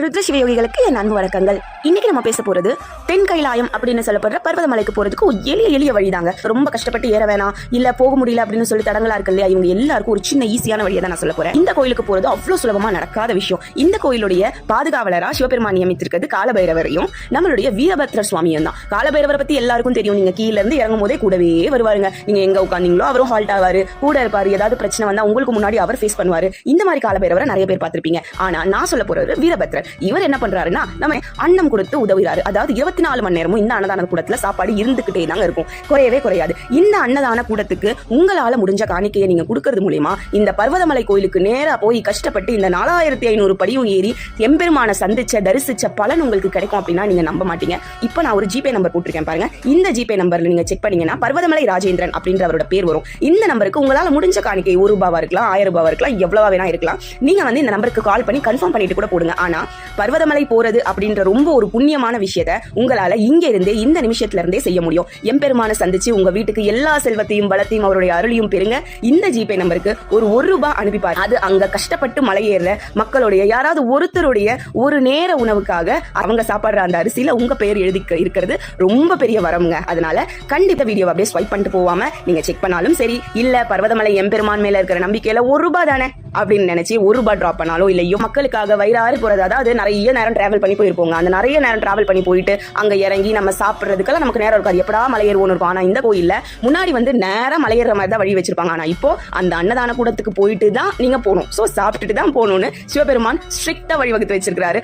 ருத்ர சிவயோகிகளுக்கு என் அன்பு வணக்கங்கள். இன்னைக்கு நம்ம பேச போறது தென் கைலாயம் அப்படின்னு சொல்லப்படுற பர்வதமலைக்கு போறதுக்கு ஒரு எளிய வழிதாங்க. ரொம்ப கஷ்டப்பட்டு ஏற வேணாம், இல்ல போக முடியல அப்படின்னு சொல்லி தடங்களா இருக்கு இல்லையா, இவங்க எல்லாருக்கும் ஒரு சின்ன ஈஸியான வழியை தான் நான் சொல்ல போறேன். இந்த கோயிலுக்கு போறது அவ்வளவு சுலபமா நடக்காத விஷயம். இந்த கோயிலுடைய பாதுகாவலரா சிவபெருமான் நியமித்திருக்கிறது காலபைரவரையும் நம்மளுடைய வீரபத்ர சுவாமியும் தான். காலபைரவரை பத்தி எல்லாருக்கும் தெரியும். நீங்க கீழ இருந்து இறங்கும் போதே கூடவே வருவாருங்க. நீங்க எங்க உட்காந்தீங்களோ அவரும் ஹால்ட் ஆவாரு, கூட இருப்பாரு. ஏதாவது பிரச்சனை வந்தா உங்களுக்கு முன்னாடி அவர் ஃபேஸ் பண்ணுவாரு. இந்த மாதிரி காலபைரவரை நிறைய பேர் பார்த்திருப்பீங்க. ஆனா நான் சொல்ல போறது வீரபத்ரர். இவர் என்ன பண்றாருன்னா, நம்ம அன்னம் கொடுத்து உதவுறாரு. அதாவது 24 மணி நேரமும் இந்த அன்னதான கூடத்துல சாப்பாடு இருந்துகிட்டே தாங்க இருக்கும், குறையவே குறையாது. இந்த அன்னதான கூடத்துக்கு உங்களால முடிஞ்ச காணிக்கையை நீங்க கொடுக்கறது மூலியமா இந்த பர்வதமலை கோயிலுக்கு நேரா போய் கஷ்டப்பட்டு இந்த 4500 படியும் ஏறி எம்பெருமான சந்திச்ச தரிசிச்ச பலன் உங்களுக்கு கிடைக்கும் அப்படின்னா நீங்க நம்ப மாட்டீங்க. இப்ப நான் ஒரு ஜிபே நம்பர் போட்டிருக்கேன் பாருங்க. இந்த ஜிபே நம்பர்ல நீங்க செக் பண்ணீங்கன்னா பர்வதமலை ராஜேந்திரன் அப்படின்ற அவரோட பேர் வரும். இந்த நம்பருக்கு உங்களால முடிஞ்ச காணிக்கை ₹1 இருக்கலாம், ₹1000 இருக்கலாம், எவ்வளவா வேணா இருக்கலாம். நீங்க இந்த நம்பருக்கு கால் பண்ணி கன்ஃபார்ம் பண்ணிட்டு கூட போடுங்க. ஆனா பர்வதமலை போறது அப்படின்ற ரொம்ப ஒரு புண்ணியமான விஷயத்தை உங்களால இங்க இருந்தே இந்த நிமிஷத்துல இருந்தே செய்ய முடியும். எம்பெருமான சந்திச்சு உங்க வீட்டுக்கு எல்லா செல்வத்தையும் வளத்தையும் அவருடைய அருளையும் பெறுங்க. இந்த ஜிபே நம்பருக்கு ஒரு ₹1 அனுப்பிப்பாரு. அது அங்க கஷ்டப்பட்டு மலையேற மக்களுடைய யாராவது ஒருத்தருடைய ஒரு நேர உணவுக்காக அவங்க சாப்பிடுற அந்த அரிசியில உங்க பெயர் எழுதி இருக்கிறது ரொம்ப பெரிய வரமுங்க. அதனால கண்டிப்பா வீடியோ அப்படியே ஸ்வைப் பண்ணிட்டு போவாம நீங்க செக் பண்ணாலும் சரி, இல்ல பர்வதமலை எம்பெருமான் மேல இருக்கிற நம்பிக்கையில ₹1 தானே அப்படின்னு நினைச்சு ₹1 டிராப் பண்ணாலோ இல்லையோ மக்களுக்காக வயிறாறு போறது. அதாவது நிறைய நேரம் டிராவல் பண்ணி போயிருப்போங்க. அந்த நிறைய நேரம் டிராவல் பண்ணி போயிட்டு அங்க இறங்கி நம்ம சாப்பிடுறதுக்கெல்லாம் நமக்கு நேரம் இருக்காது. எப்படா மலையேறுவோன்னு இருக்கும். ஆனா இந்த கோயில்ல முன்னாடி நேரம் மலையேற மாதிரி தான் வழி வச்சிருப்பாங்க. ஆனா இப்போ அந்த அன்னதான கூடத்துக்கு போயிட்டு தான் நீங்க போகணும். சோ சாப்பிட்டுட்டு தான் போகணும்னு சிவபெருமான் ஸ்ட்ரிக்டா வழிவகுத்து வச்சிருக்காரு.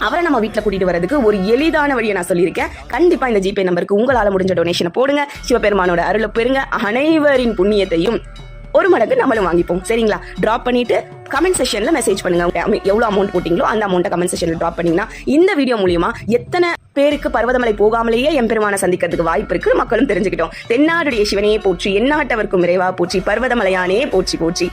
அவரை நம்ம வீட்டுல கூட்டிட்டு வரதுக்கு ஒரு எளிதான வழியை நான் சொல்லியிருக்கேன். கண்டிப்பா இந்த ஜிபே நம்பருக்கு உங்களால முடிஞ்ச டொனேஷனை போடுங்க. சிவபெருமானோட அருளை பெறுங்க. அனைவரின் புண்ணியத்தையும் ஒரு மடங்கு நம்மளும் வாங்கிப்போம். சரிங்களா? டிராப் பண்ணிட்டு கமெண்ட் செக்ஷன்ல மெசேஜ் பண்ணுங்க. எவ்வளவு அமௌண்ட் போட்டீங்களோ அந்த அமௌண்ட்டை கமெண்ட் செக்ஷன்ல டிராப் பண்ணீங்கன்னா இந்த வீடியோ மூலியமா எத்தனை பேருக்கு பர்வதமலை போகாமலேயே எம்பெருமான சந்திக்கிறதுக்கு வாய்ப்பு இருக்கு மக்களும் தெரிஞ்சுக்கிட்டோம். தென்னாடுடைய சிவனையே போற்றி, எந்நாட்டவர்க்கும் இறைவா போற்றி, பர்வதமலையானே போற்றி போற்றி.